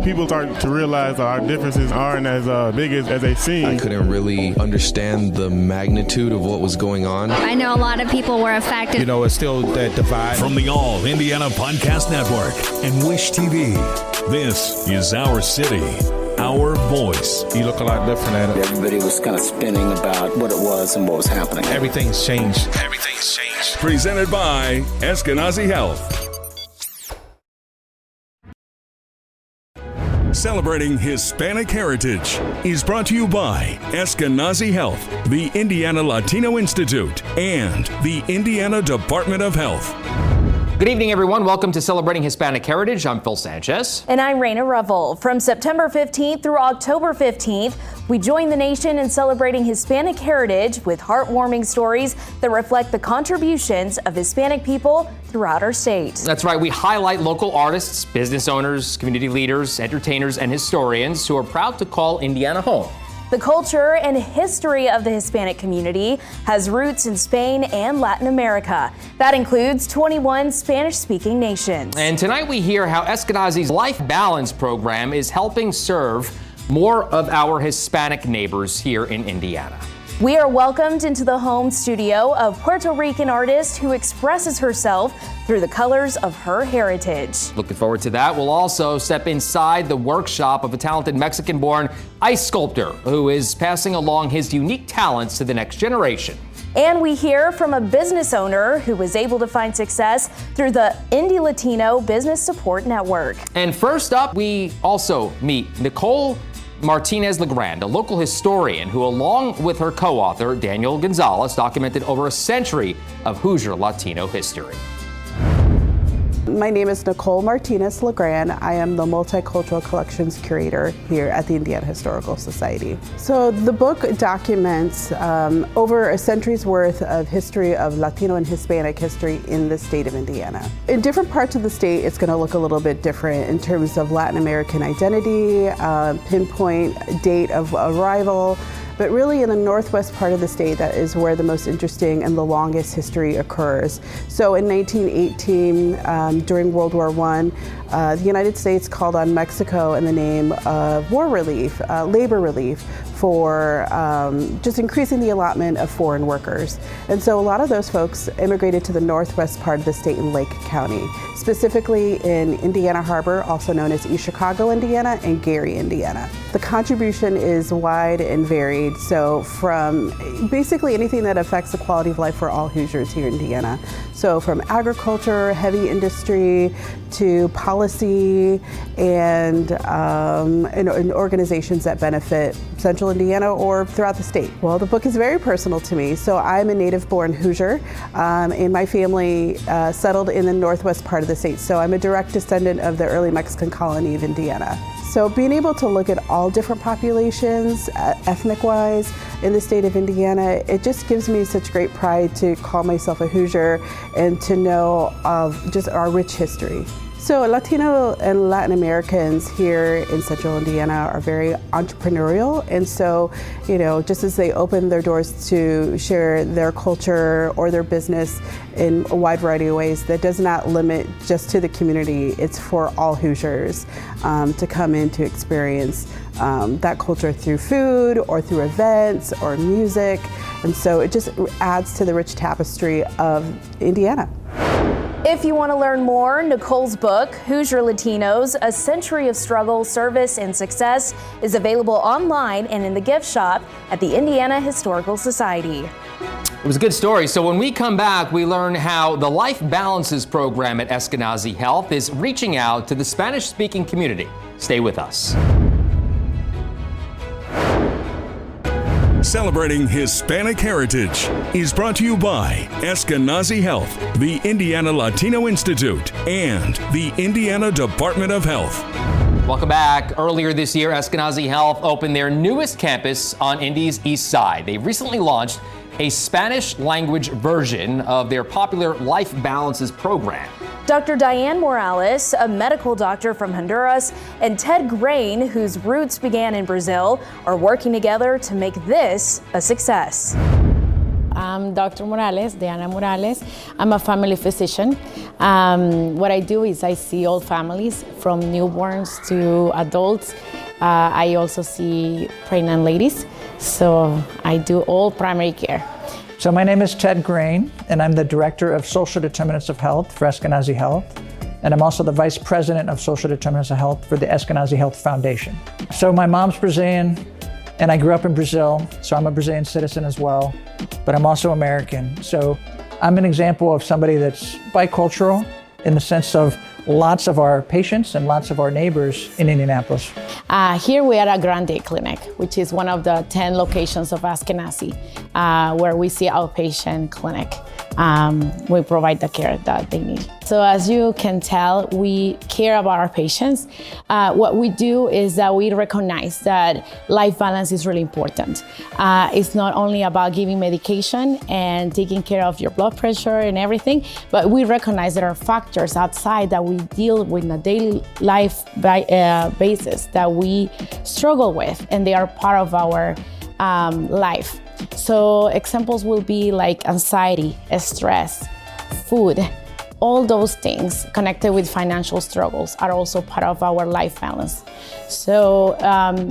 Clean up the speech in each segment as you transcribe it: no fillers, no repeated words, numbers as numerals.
People start to realize our differences aren't as big as they seem. I couldn't really understand the magnitude of what was going on. I know a lot of people were affected. It's still that divide. From the All Indiana Podcast Network and Wish TV, this is Our City, Our Voice. You look a lot different at it. Everybody was kind of spinning about what it was and what was happening. Everything's changed. Everything's changed. Presented by Eskenazi Health. Celebrating Hispanic Heritage is brought to you by Eskenazi Health, the Indiana Latino Institute, and the Indiana Department of Health. Good evening, everyone. Welcome to Celebrating Hispanic Heritage. I'm Phil Sanchez. And I'm Raina Revel. From September 15th through October 15th, we join the nation in celebrating Hispanic heritage with heartwarming stories that reflect the contributions of Hispanic people throughout our state. That's right. We highlight local artists, business owners, community leaders, entertainers, and historians who are proud to call Indiana home. The culture and history of the Hispanic community has roots in Spain and Latin America. That includes 21 Spanish-speaking nations. And tonight we hear how Eskenazi's Life Balance program is helping serve more of our Hispanic neighbors here in Indiana. We are welcomed into the home studio of Puerto Rican artist who expresses herself through the colors of her heritage. Looking forward to that. We'll also step inside the workshop of a talented Mexican-born ice sculptor who is passing along his unique talents to the next generation. And we hear from a business owner who was able to find success through the Indie Latino Business Support Network. And first up, we also meet Nicole Martinez LaGrand, a local historian who, along with her co-author, Daniel Gonzalez, documented over a century of Hoosier Latino history. My name is Nicole Martinez LaGrand. I am the Multicultural Collections Curator here at the Indiana Historical Society. So the book documents over a century's worth of history of Latino and Hispanic history in the state of Indiana. In different parts of the state, it's going to look a little bit different in terms of Latin American identity, pinpoint date of arrival. But really in the northwest part of the state, that is where the most interesting and the longest history occurs. So in 1918, during World War I, the United States called on Mexico in the name of war relief, labor relief, for just increasing the allotment of foreign workers. And so a lot of those folks immigrated to the northwest part of the state in Lake County, specifically in Indiana Harbor, also known as East Chicago, Indiana, and Gary, Indiana. The contribution is wide and varied, so from basically anything that affects the quality of life for all Hoosiers here in Indiana. So from agriculture, heavy industry, to policy, and organizations that benefit Central Indiana or throughout the state. Well, the book is very personal to me. So I'm a native-born Hoosier, and my family settled in the northwest part of the state. So I'm a direct descendant of the early Mexican colony of Indiana. So being able to look at all different populations, ethnic-wise, in the state of Indiana, it just gives me such great pride to call myself a Hoosier and to know of just our rich history. So Latino and Latin Americans here in Central Indiana are very entrepreneurial, and so, just as they open their doors to share their culture or their business in a wide variety of ways, that does not limit just to the community. It's for all Hoosiers to come in to experience that culture through food or through events or music, and so it just adds to the rich tapestry of Indiana. If you want to learn more, Nicole's book, Hoosier Latinos, A Century of Struggle, Service, and Success, is available online and in the gift shop at the Indiana Historical Society. It was a good story. So when we come back, we learn how the Life Balances program at Eskenazi Health is reaching out to the Spanish-speaking community. Stay with us. Celebrating Hispanic Heritage is brought to you by Eskenazi Health, the Indiana Latino Institute, and the Indiana Department of Health. Welcome back. Earlier this year, Eskenazi Health opened their newest campus on Indy's east side. They recently launched a Spanish language version of their popular Life Balances program. Dr. Diane Morales, a medical doctor from Honduras, and Ted Grain, whose roots began in Brazil, are working together to make this a success. I'm Dr. Morales, Diana Morales. I'm a family physician. What I do is I see all families from newborns to adults. I also see pregnant ladies, so I do all primary care. So my name is Ted Grain, and I'm the Director of Social Determinants of Health for Eskenazi Health. And I'm also the Vice President of Social Determinants of Health for the Eskenazi Health Foundation. So my mom's Brazilian, and I grew up in Brazil, so I'm a Brazilian citizen as well, but I'm also American. So I'm an example of somebody that's bicultural in the sense of lots of our patients and lots of our neighbors in Indianapolis. Here we are at Grande Clinic, which is one of the 10 locations of Eskenazi, where we see outpatient clinic. We provide the care that they need. So as you can tell, we care about our patients. What we do is that we recognize that life balance is really important. It's not only about giving medication and taking care of your blood pressure and everything, but we recognize there are factors outside that we deal with on a daily life basis that we struggle with, and they are part of our life. So examples will be like anxiety, stress, food. All those things connected with financial struggles are also part of our life balance. So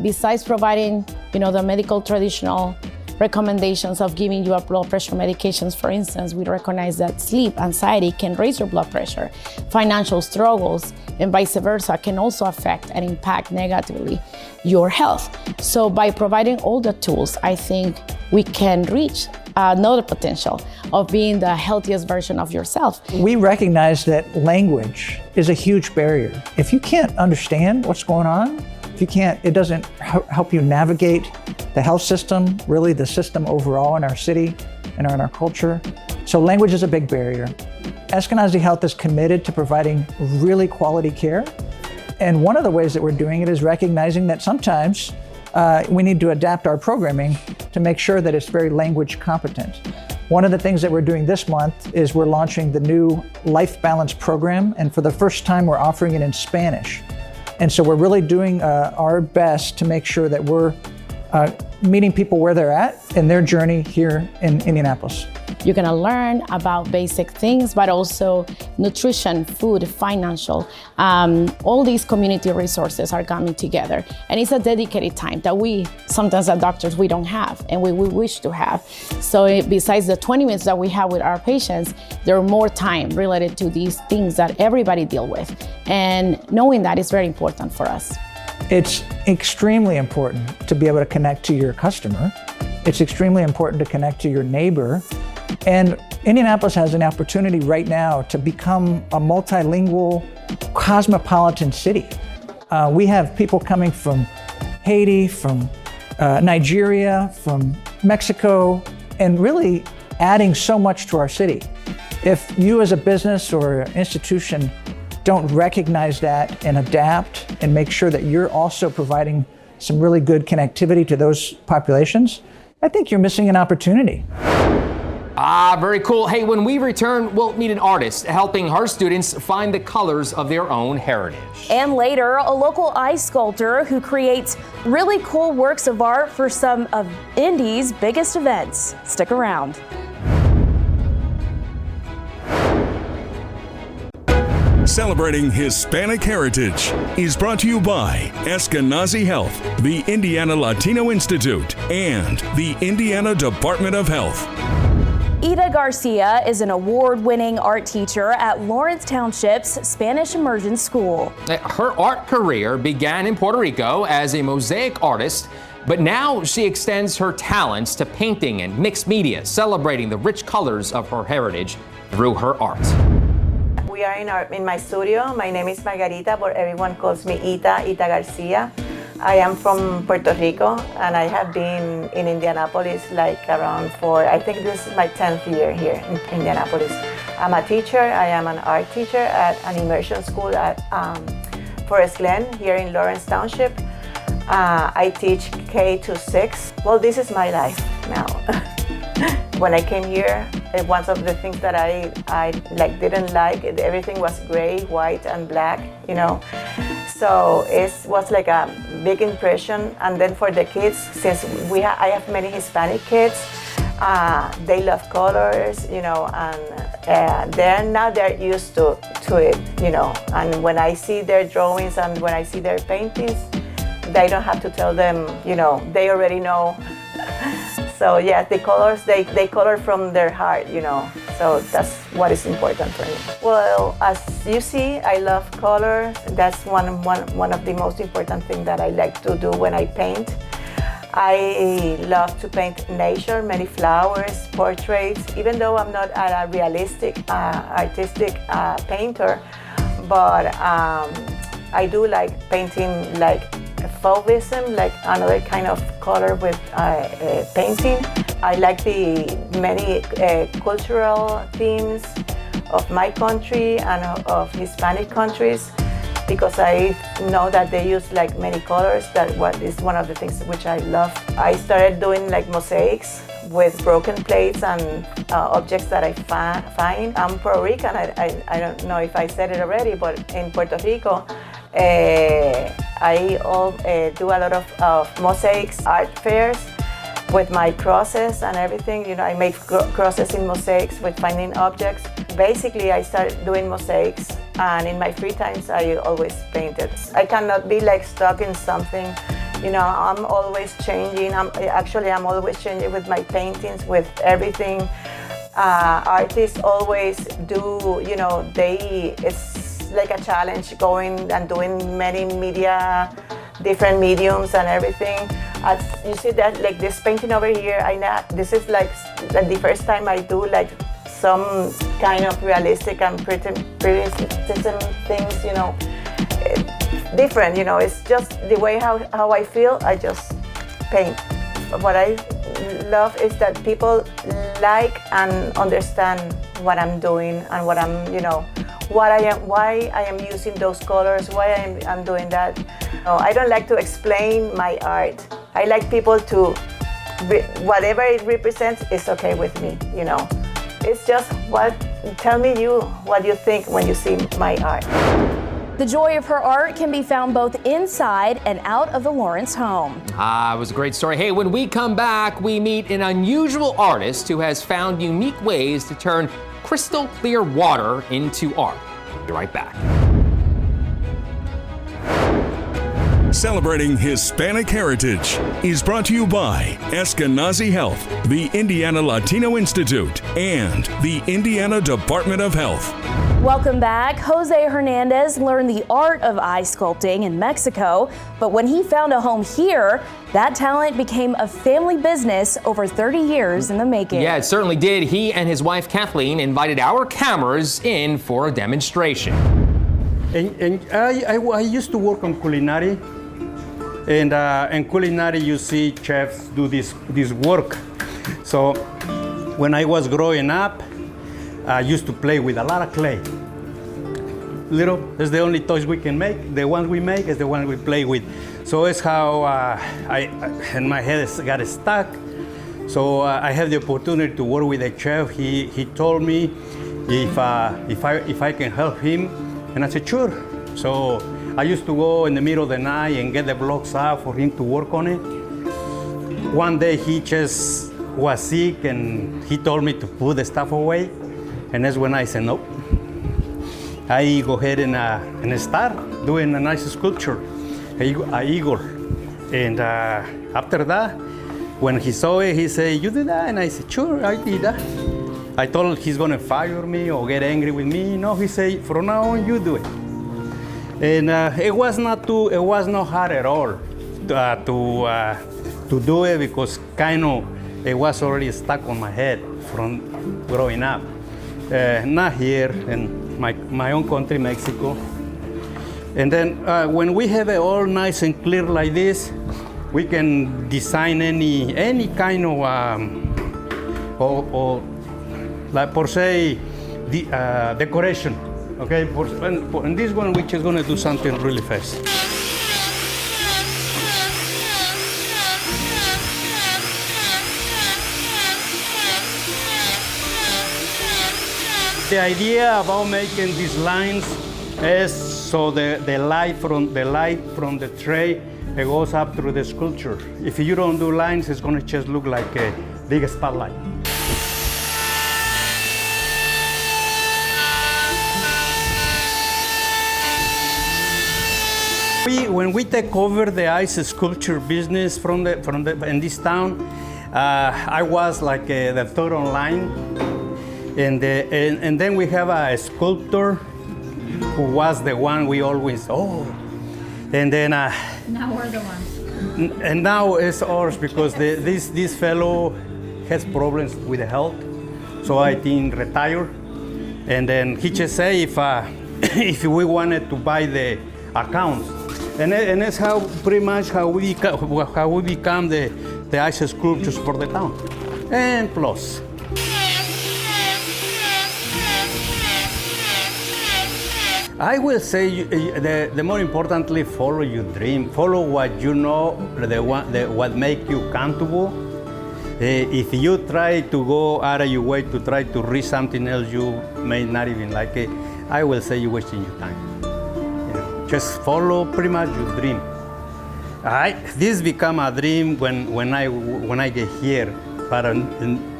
besides providing, the medical traditional recommendations of giving you a blood pressure medications, for instance, we recognize that sleep, anxiety can raise your blood pressure. Financial struggles and vice versa can also affect and impact negatively your health. So by providing all the tools, I think we can reach another potential of being the healthiest version of yourself. We recognize that language is a huge barrier. If you can't understand what's going on, it doesn't help you navigate the health system, really the system overall in our city and in our culture. So language is a big barrier. Eskenazi Health is committed to providing really quality care. And one of the ways that we're doing it is recognizing that sometimes we need to adapt our programming to make sure that it's very language competent. One of the things that we're doing this month is we're launching the new Life Balance program, and for the first time we're offering it in Spanish. And so we're really doing our best to make sure that we're meeting people where they're at in their journey here in Indianapolis. You're gonna learn about basic things, but also nutrition, food, financial. All these community resources are coming together. And it's a dedicated time that we, sometimes as doctors, we don't have and we wish to have. So besides the 20 minutes that we have with our patients, there are more time related to these things that everybody deal with. And knowing that is very important for us. It's extremely important to be able to connect to your customer. It's extremely important to connect to your neighbor. And Indianapolis has an opportunity right now to become a multilingual, cosmopolitan city. We have people coming from Haiti, from Nigeria, from Mexico, and really adding so much to our city. If you as a business or institution don't recognize that and adapt and make sure that you're also providing some really good connectivity to those populations, I think you're missing an opportunity. Very cool. Hey, when we return, we'll meet an artist helping her students find the colors of their own heritage. And later, a local ice sculptor who creates really cool works of art for some of Indy's biggest events. Stick around. Celebrating Hispanic Heritage is brought to you by Eskenazi Health, the Indiana Latino Institute, and the Indiana Department of Health. Margarita Garcia is an award-winning art teacher at Lawrence Township's Spanish Immersion School. Her art career began in Puerto Rico as a mosaic artist, but now she extends her talents to painting and mixed media, celebrating the rich colors of her heritage through her art. We are in my studio. My name is Margarita, but everyone calls me Ita Garcia. I am from Puerto Rico, and I have been in Indianapolis like around I think this is my 10th year here in Indianapolis. I'm a teacher. I am an art teacher at an immersion school at Forest Glen here in Lawrence Township. I teach K to 6. Well, this is my life now. When I came here, one of the things that I didn't like, everything was gray, white, and black, So it was like a big impression. And then for the kids, since I have many Hispanic kids, They love colors, you know, and they're used to it, you know. And when I see their drawings and when I see their paintings, I don't have to tell them, you know, they already know. So yeah, the colors, they color from their heart, you know. So that's what is important for me. Well, as you see, I love color. That's one of the most important things that I like to do when I paint. I love to paint nature, many flowers, portraits, even though I'm not a realistic, artistic painter, but I do like painting like fauvism, like another kind of color with painting. I like the many cultural themes of my country and of Hispanic countries, because I know that they use like many colors. That what is one of the things which I love. I started doing like mosaics with broken plates and objects that I find. I'm Puerto Rican. I don't know if I said it already, but in Puerto Rico, I do a lot of mosaics, art fairs with my crosses and everything. You know, I made crosses in mosaics with finding objects. Basically, I started doing mosaics, and in my free times, I always painted. I cannot be like stuck in something. You know, I'm always changing. I'm always changing with my paintings, with everything. Artists always do, you know, it's like a challenge going and doing many media, different mediums and everything. As you see that, like this painting over here, this is like the first time I do like some kind of realistic and pretty things, you know, different, you know. It's just the way how I feel, I just paint. What I love is that people like and understand what I'm doing and what I'm, you know, why I am using those colors, why I'm doing that. No, I don't like to explain my art. I like people to, whatever it represents is okay with me, you know. It's just tell me what you think when you see my art. The joy of her art can be found both inside and out of the Lawrence home. It was a great story. Hey, when we come back, we meet an unusual artist who has found unique ways to turn crystal clear water into art. Be right back. Celebrating Hispanic Heritage is brought to you by Eskenazi Health, the Indiana Latino Institute, and the Indiana Department of Health. Welcome back. Jose Hernandez learned the art of eye sculpting in Mexico, but when he found a home here, that talent became a family business over 30 years in the making. Yeah, it certainly did. He and his wife Kathleen invited our cameras in for a demonstration. And I used to work on culinary, and in culinary you see chefs do this work. So when I was growing up, I used to play with a lot of clay. That's the only toys we can make. The ones we make is the one we play with. So it's how and my head got stuck. So I had the opportunity to work with a chef. He told me if I can help him, and I said sure. So I used to go in the middle of the night and get the blocks out for him to work on it. One day he just was sick and he told me to put the stuff away. And that's when I said, nope. I go ahead and start doing a nice sculpture, an eagle. And after that, when he saw it, he said, you did that? And I said, sure, I did that. I told him he's gonna fire me or get angry with me. No, he said, from now on, you do it. And it was not hard at all to do it, because it was already stuck on my head from growing up. Not here in my own country, Mexico. And then when we have it all nice and clear like this, we can design any kind of or like per se decoration. Okay, and this one, which is going to do something really fast. The idea about making these lines is so the light from the tray, it goes up through the sculpture. If you don't do lines, it's going to just look like a big spotlight. When we take over the ice sculpture business in this town, I was like the third online, and then we have a sculptor who was the one we always and then now we're the ones. And now it's ours because this fellow has problems with the health, so I think retire, and then he just say if we wanted to buy the accounts. And that's how pretty much how we become the ice sculptures for the town. And plus. I will say the more importantly, follow your dream. Follow what you know, what make you comfortable. If you try to go out of your way to try to read something else you may not even like it, I will say you're wasting your time. Just follow pretty much your dream. This become a dream when I get here, but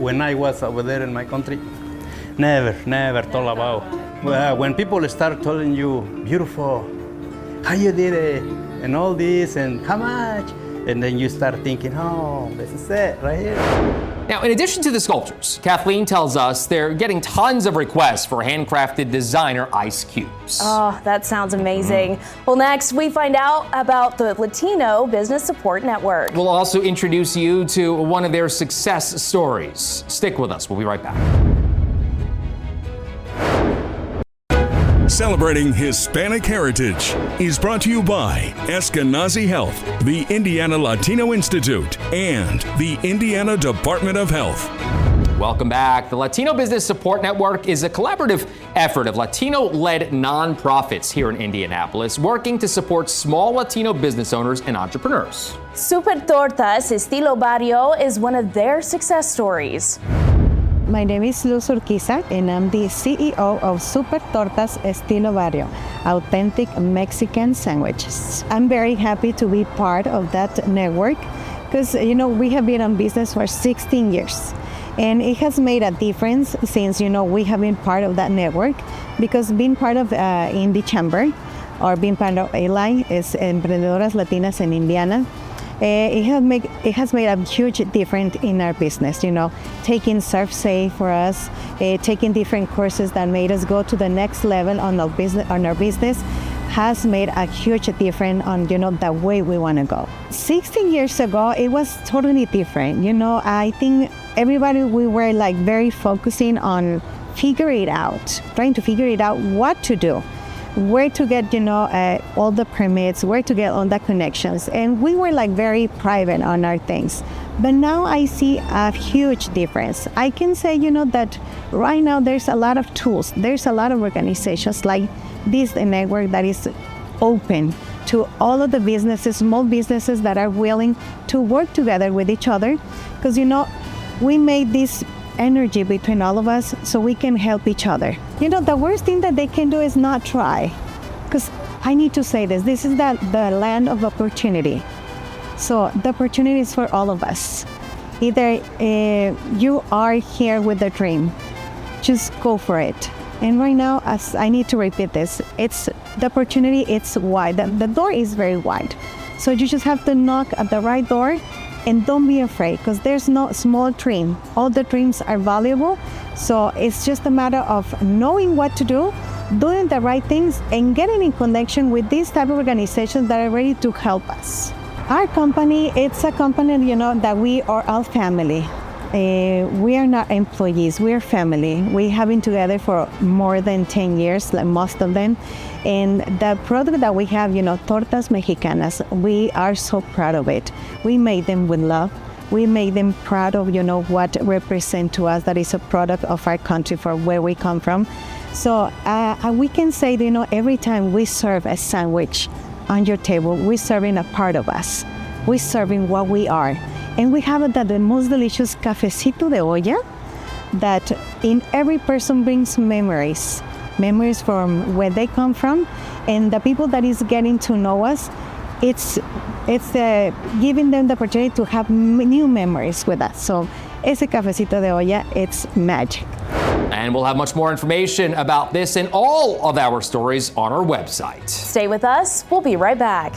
when I was over there in my country, never thought about. When people start telling you, beautiful, how you did it, and all this, and how much, and then you start thinking, oh, this is it right here. Now, in addition to the sculptures, Kathleen tells us they're getting tons of requests for handcrafted designer ice cubes. Oh, that sounds amazing. Well, next we find out about the Latino Business Support Network. We'll also introduce you to one of their success stories. Stick with us. We'll be right back. Celebrating Hispanic Heritage is brought to you by Eskenazi Health, the Indiana Latino Institute, and the Indiana Department of Health. Welcome back. The Latino Business Support Network is a collaborative effort of Latino-led nonprofits here in Indianapolis, working to support small Latino business owners and entrepreneurs. Super Tortas Estilo Barrio is one of their success stories. My name is Luz Quiza, and I'm the CEO of Super Tortas Estilo Barrio, authentic Mexican sandwiches. I'm very happy to be part of that network because, we have been in business for 16 years. And it has made a difference since, we have been part of that network, because being part of in the chamber or being part of ALI is Emprendedoras Latinas in Indiana. It has made a huge difference in our business, taking Surf Safe for us, taking different courses that made us go to the next level on our business has made a huge difference on, the way we want to go. 16 years ago, it was totally different. I think we were like very focusing on trying to figure it out what to do, where to get, all the permits, where to get all the connections. And we were like very private on our things. But now I see a huge difference. I can say, that right now there's a lot of tools. There's a lot of organizations like this network that is open to all of the businesses, small businesses that are willing to work together with each other. Because, we made this energy between all of us so we can help each other. The worst thing that they can do is not try. Because I need to say this is the land of opportunity. So the opportunity is for all of us. Either you are here with a dream, just go for it. And right now, as I need to repeat this, it's the opportunity, it's wide. The door is very wide. So you just have to knock at the right door. And don't be afraid, because there's no small dream. All the dreams are valuable. So it's just a matter of knowing what to do, doing the right things, and getting in connection with these type of organizations that are ready to help us. Our company, it's a company, that we are all family. We are not employees, we are family. We have been together for more than 10 years, like most of them. And the product that we have, Tortas Mexicanas, we are so proud of it. We made them with love. We made them proud of, what represent to us that is a product of our country, for where we come from. So we can say, every time we serve a sandwich on your table, we're serving a part of us. We're serving what we are. And we have the most delicious cafecito de olla that in every person brings memories from where they come from, and the people that is getting to know us, it's giving them the opportunity to have new memories with us. So ese cafecito de olla, it's magic. And we'll have much more information about this and all of our stories on our website. Stay with us. We'll be right back.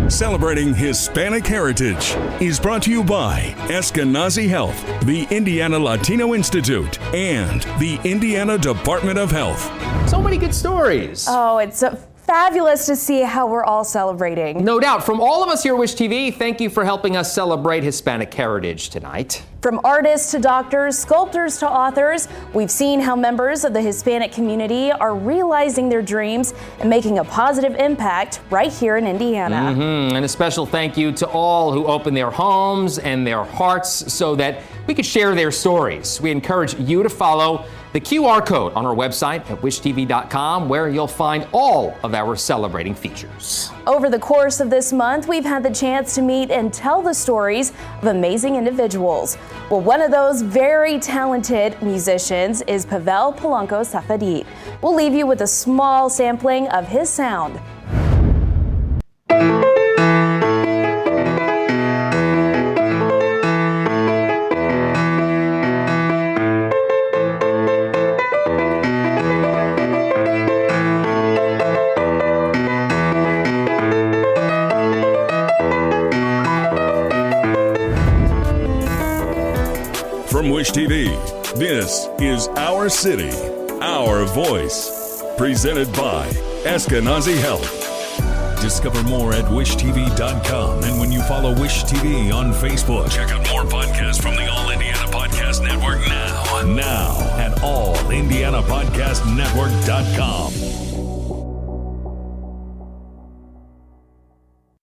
Celebrating Hispanic Heritage is brought to you by Eskenazi Health, the Indiana Latino Institute, and the Indiana Department of Health. So many good stories. Oh, it's fabulous to see how we're all celebrating. No doubt. From all of us here at Wish TV, thank you for helping us celebrate Hispanic heritage tonight. From artists to doctors, sculptors to authors, we've seen how members of the Hispanic community are realizing their dreams and making a positive impact right here in Indiana. And a special thank you to all who opened their homes and their hearts so that we could share their stories. We encourage you to follow the QR code on our website at wishtv.com, where you'll find all of our celebrating features. Over the course of this month, we've had the chance to meet and tell the stories of amazing individuals. Well, one of those very talented musicians is Pavel Polanco Safarit. We'll leave you with a small sampling of his sound. From Wish TV, this is Our City, Our Voice. Presented by Eskenazi Health. Discover more at wishtv.com and when you follow Wish TV on Facebook. Check out more podcasts from the All Indiana Podcast Network now at allindianapodcastnetwork.com.